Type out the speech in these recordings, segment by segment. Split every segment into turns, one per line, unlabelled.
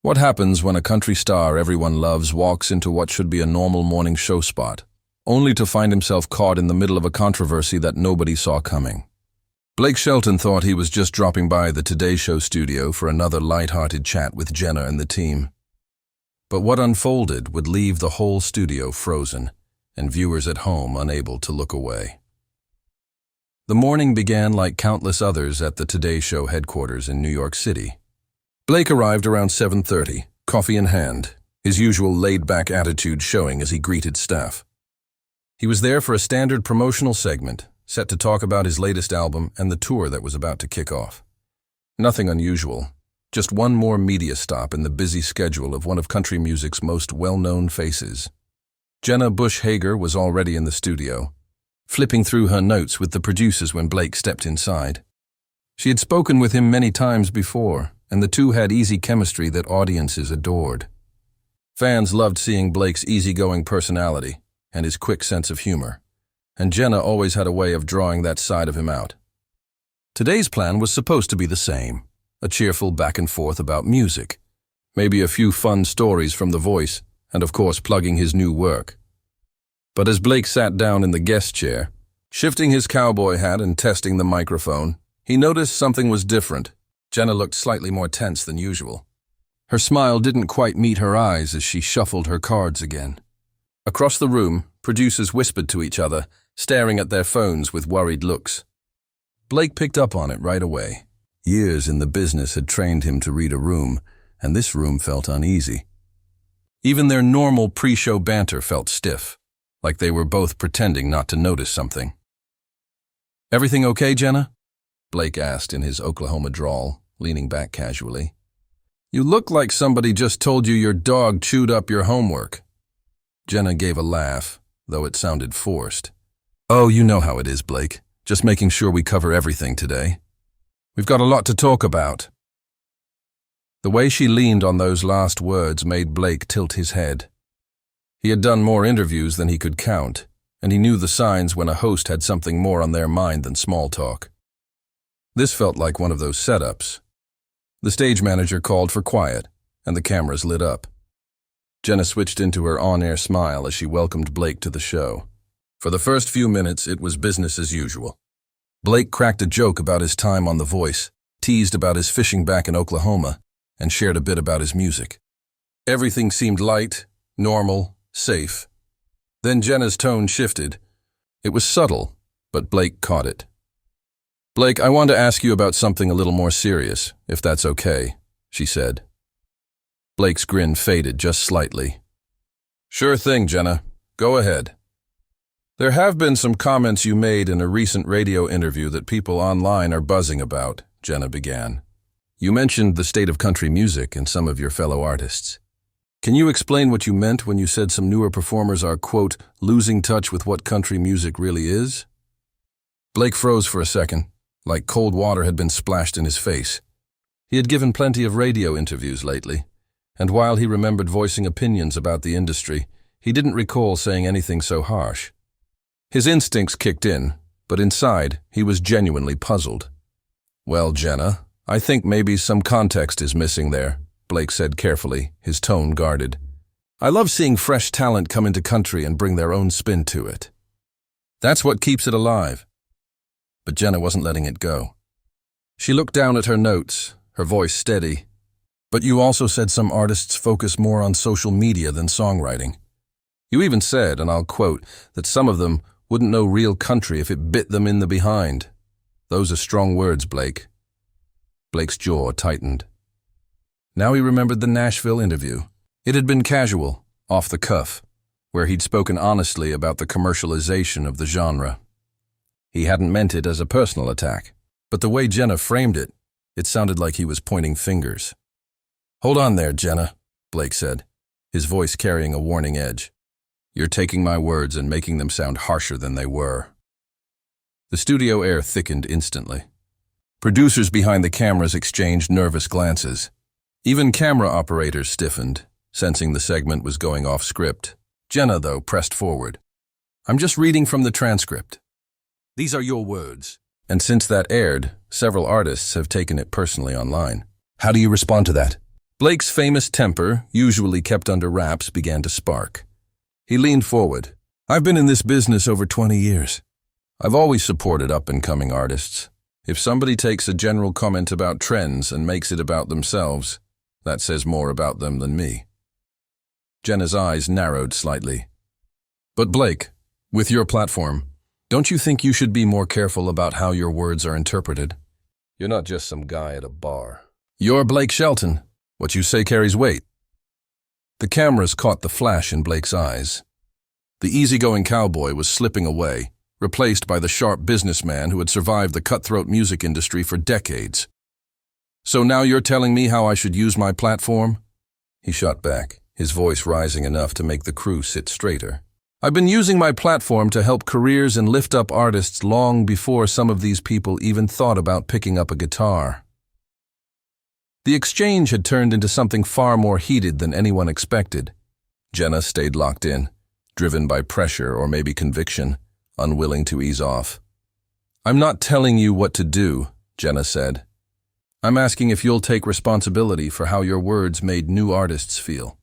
What happens when a country star everyone loves walks into what should be a normal morning show spot, only to find himself caught in the middle of a controversy that nobody saw coming? Blake Shelton thought he was just dropping by the Today Show studio for another light-hearted chat with Jenna and the team. But what unfolded would leave the whole studio frozen, and viewers at home unable to look away. The morning began like countless others at the Today Show headquarters in New York City. Blake arrived around 7:30, coffee in hand, his usual laid-back attitude showing as he greeted staff. He was there for a standard promotional segment, set to talk about his latest album and the tour that was about to kick off. Nothing unusual, just one more media stop in the busy schedule of one of country music's most well-known faces. Jenna Bush Hager was already in the studio, flipping through her notes with the producers when Blake stepped inside. She had spoken with him many times before, and the two had easy chemistry that audiences adored. Fans loved seeing Blake's easygoing personality and his quick sense of humor, and Jenna always had a way of drawing that side of him out. Today's plan was supposed to be the same, a cheerful back and forth about music, maybe a few fun stories from The Voice, and of course plugging his new work. But as Blake sat down in the guest chair, shifting his cowboy hat and testing the microphone, he noticed something was different. Jenna looked slightly more tense than usual. Her smile didn't quite meet her eyes as she shuffled her cards again. Across the room, producers whispered to each other, staring at their phones with worried looks. Blake picked up on it right away. Years in the business had trained him to read a room, and this room felt uneasy. Even their normal pre-show banter felt stiff, like they were both pretending not to notice something. "Everything okay, Jenna?" Blake asked in his Oklahoma drawl, leaning back casually. "You look like somebody just told you your dog chewed up your homework." Jenna gave a laugh, though it sounded forced. "Oh, you know how it is, Blake. Just making sure we cover everything today. We've got a lot to talk about." The way she leaned on those last words made Blake tilt his head. He had done more interviews than he could count, and he knew the signs when a host had something more on their mind than small talk. This felt like one of those setups. The stage manager called for quiet, and the cameras lit up. Jenna switched into her on-air smile as she welcomed Blake to the show. For the first few minutes, it was business as usual. Blake cracked a joke about his time on The Voice, teased about his fishing back in Oklahoma, and shared a bit about his music. Everything seemed light, normal, safe. Then Jenna's tone shifted. It was subtle, but Blake caught it. "Blake, I want to ask you about something a little more serious, if that's okay," she said. Blake's grin faded just slightly. "Sure thing, Jenna. Go ahead." "There have been some comments you made in a recent radio interview that people online are buzzing about," Jenna began. "You mentioned the state of country music and some of your fellow artists. Can you explain what you meant when you said some newer performers are, quote, losing touch with what country music really is?" Blake froze for a second, like cold water had been splashed in his face. He had given plenty of radio interviews lately, and while he remembered voicing opinions about the industry, he didn't recall saying anything so harsh. His instincts kicked in, but inside, he was genuinely puzzled. "Well, Jenna, I think maybe some context is missing there," Blake said carefully, his tone guarded. "I love seeing fresh talent come into country and bring their own spin to it. That's what keeps it alive." But Jenna wasn't letting it go. She looked down at her notes, her voice steady. "But you also said some artists focus more on social media than songwriting. You even said, and I'll quote, that some of them wouldn't know real country if it bit them in the behind. Those are strong words, Blake." Blake's jaw tightened. Now he remembered the Nashville interview. It had been casual, off the cuff, where he'd spoken honestly about the commercialization of the genre. He hadn't meant it as a personal attack, but the way Jenna framed it, it sounded like he was pointing fingers. "Hold on there, Jenna," Blake said, his voice carrying a warning edge. "You're taking my words and making them sound harsher than they were." The studio air thickened instantly. Producers behind the cameras exchanged nervous glances. Even camera operators stiffened, sensing the segment was going off script. Jenna, though, pressed forward. "I'm just reading from the transcript. These are your words." And since that aired, several artists have taken it personally online. "How do you respond to that?" Blake's famous temper, usually kept under wraps, began to spark. He leaned forward. I've been in this business over 20 years. I've always supported up-and-coming artists. If somebody takes a general comment about trends and makes it about themselves, that says more about them than me. Jenna's eyes narrowed slightly. But Blake, with your platform, don't you think you should be more careful about how your words are interpreted? You're not just some guy at a bar. You're Blake Shelton. What you say carries weight. The cameras caught the flash in Blake's eyes. The easygoing cowboy was slipping away, replaced by the sharp businessman who had survived the cutthroat music industry for decades. So now you're telling me how I should use my platform? He shot back, his voice rising enough to make the crew sit straighter. I've been using my platform to help careers and lift up artists long before some of these people even thought about picking up a guitar. The exchange had turned into something far more heated than anyone expected. Jenna stayed locked in, driven by pressure or maybe conviction, unwilling to ease off. I'm not telling you what to do, Jenna said. I'm asking if you'll take responsibility for how your words made new artists feel.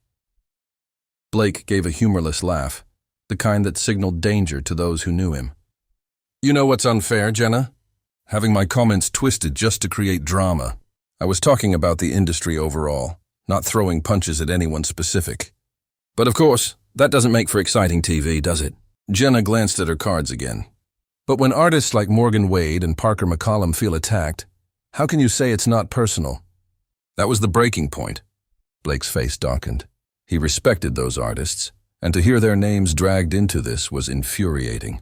Blake gave a humorless laugh, the kind that signaled danger to those who knew him. You know what's unfair, Jenna? Having my comments twisted just to create drama. I was talking about the industry overall, not throwing punches at anyone specific. But of course, that doesn't make for exciting TV, does it? Jenna glanced at her cards again. But when artists like Morgan Wade and Parker McCollum feel attacked, how can you say it's not personal? That was the breaking point. Blake's face darkened. He respected those artists, and to hear their names dragged into this was infuriating.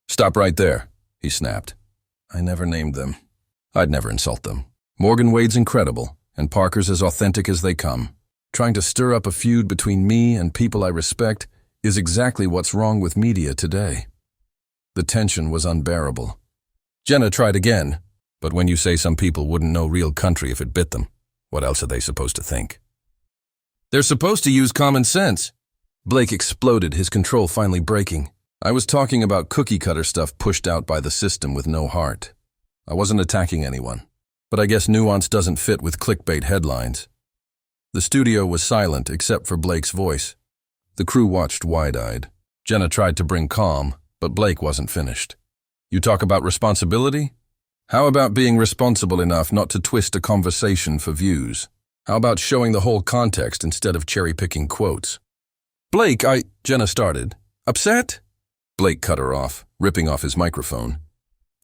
Stop right there, he snapped. I never named them. I'd never insult them. Morgan Wade's incredible, and Parker's as authentic as they come. Trying to stir up a feud between me and people I respect is exactly what's wrong with media today. The tension was unbearable. Jenna tried again, but when you say some people wouldn't know real country if it bit them, what else are they supposed to think? They're supposed to use common sense. Blake exploded, his control finally breaking. I was talking about cookie-cutter stuff pushed out by the system with no heart. I wasn't attacking anyone, but I guess nuance doesn't fit with clickbait headlines. The studio was silent except for Blake's voice. The crew watched wide-eyed. Jenna tried to bring calm, but Blake wasn't finished. You talk about responsibility? How about being responsible enough not to twist a conversation for views? How about showing the whole context instead of cherry-picking quotes? Blake, Jenna started. Upset? Blake cut her off, ripping off his microphone.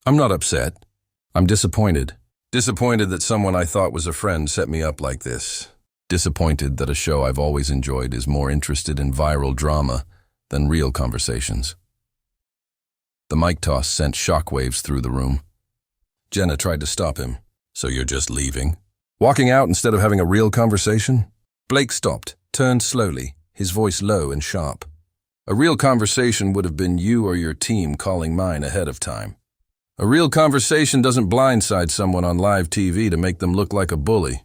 I'm not upset. I'm disappointed. Disappointed that someone I thought was a friend set me up like this. Disappointed that a show I've always enjoyed is more interested in viral drama than real conversations. The mic toss sent shockwaves through the room. Jenna tried to stop him. So you're just leaving? Walking out instead of having a real conversation? Blake stopped, turned slowly, his voice low and sharp. A real conversation would have been you or your team calling mine ahead of time. A real conversation doesn't blindside someone on live TV to make them look like a bully.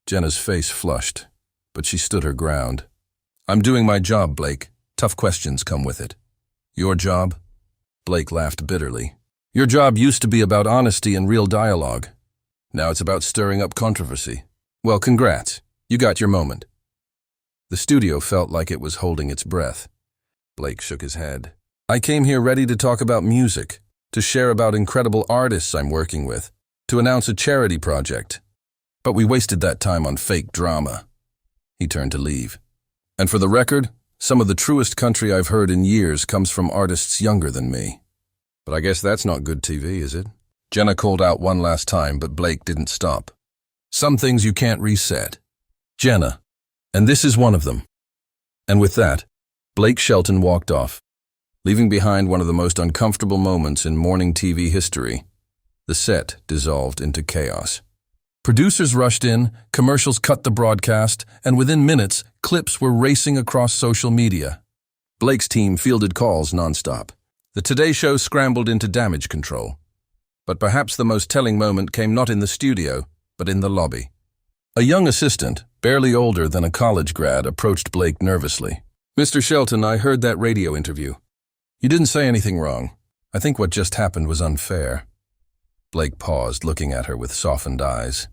Jenna's face flushed, but she stood her ground. I'm doing my job, Blake. Tough questions come with it. Your job? Blake laughed bitterly. Your job used to be about honesty and real dialogue. Now it's about stirring up controversy. Well, congrats. You got your moment. The studio felt like it was holding its breath. Blake shook his head. I came here ready to talk about music, to share about incredible artists I'm working with, to announce a charity project. But we wasted that time on fake drama. He turned to leave. And for the record, some of the truest country I've heard in years comes from artists younger than me. But I guess that's not good TV, is it? Jenna called out one last time, but Blake didn't stop. Some things you can't reset. Jenna. And this is one of them. And with that, Blake Shelton walked off, leaving behind one of the most uncomfortable moments in morning TV history. The set dissolved into chaos. Producers rushed in, commercials cut the broadcast, and within minutes, clips were racing across social media. Blake's team fielded calls nonstop. The Today Show scrambled into damage control. But perhaps the most telling moment came not in the studio, but in the lobby. A young assistant, barely older than a college grad, approached Blake nervously. Mr. Shelton, I heard that radio interview. You didn't say anything wrong. I think what just happened was unfair. Blake paused, looking at her with softened eyes.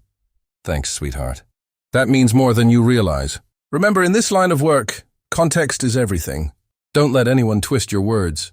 Thanks, sweetheart. That means more than you realize. Remember, in this line of work, context is everything. Don't let anyone twist your words.